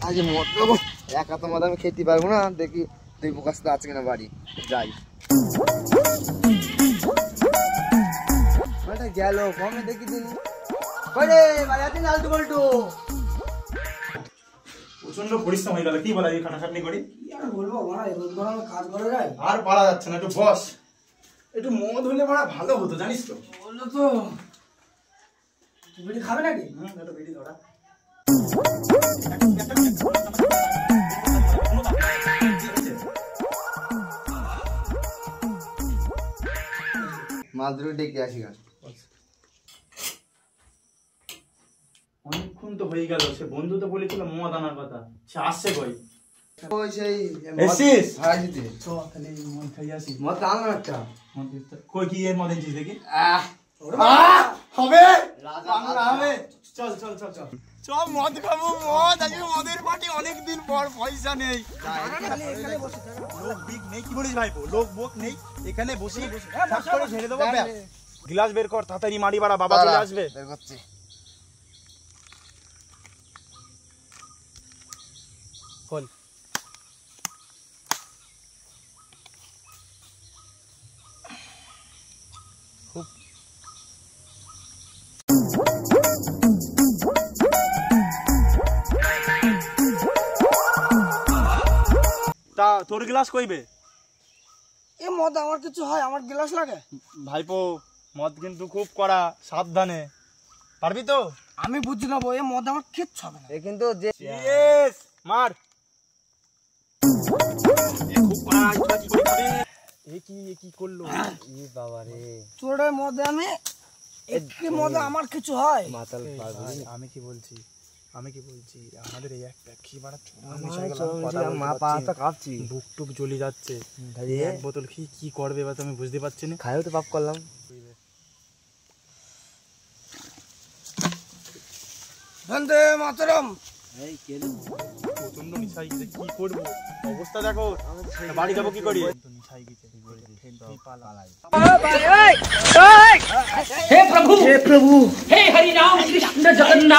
আজ মদ দেবো, একা তো মদ আমি খেতে পারবো না। দেখি তুই প্রকাশ তো আছে কিনা বাড়ি, যাই। গেল কমে দেখি দিন প্রচন্ড পরিশ্রম হয়ে গেল। কি বলা এই খাটাখাটনি করি, বলবো কাজ করা যায় আর পারা যাচ্ছে না। একটু বস, একটু মদ হলে বড় ভালো হতো জানিস তো। বললো তো বিড়ি খাবে নাকি? একটু বিড়ি ধরা। মাছ ধরে ডেকে আসি। অনেকক্ষণ তো হয়ে গেল, সে বন্ধু তো বলেছিল মদ আনার কথা, সে আসছে কই? ওই সেই এসিস হারাইতে চ তাহলে মদ খাই আসি। মদ আনো একটা। কই কি এর মদ এনেছিস দেখি। হবে বাংলা হবে। চল চল চল চল চল মদ খাবো। মদ আজকে মদের পার্টি, অনেকদিন পর। পয়সা নেই, লোক বিক নেই। কি বলিস ভাইপো, লোক বোক নেই, এখানে বসি ঠাক করে ছেড়ে দেবো। গ্লাস বের কর তাড়াতাড়ি, মারি বাড়া, বাবা চলে আসবে। বের করছি। খোল। তা তোর গ্লাস কইবে? এ মদ আমার কিছু হয়, আমার গ্লাস লাগে। ভাইপো মদ কিন্তু খুব কড়া, সাবধানে। পারবি তো? আমি বুঝি নেবো, এ মদ আমার কিচ্ছু হবে না। এ কিন্তু যে মার। খুব কড়া, কি করে খাবে? এ কি করলো? এ বাবা রে, তোরে মদে আমি একটি মদে আমার কিছু হয়। মাতাল পাগল। আমি কি বলছি আমাদের এই একটা কি বাড়া মা পাটা কাঁপছি, বুক টুক জ্বলে যাচ্ছে। এক বোতল কি করবে বা তুমি বুঝতে পারছি না। খাইও তো পাপ করলাম। বন্দে মাতরম। এই কেন প্রচন্ড নিশাই গেছে, কি করবো অবস্থা দেখো। বাড়ি যাবো কি করি? নিশাই গেছে, हे प्रभु हे हरि राम कृष्ण जगन्नाथ।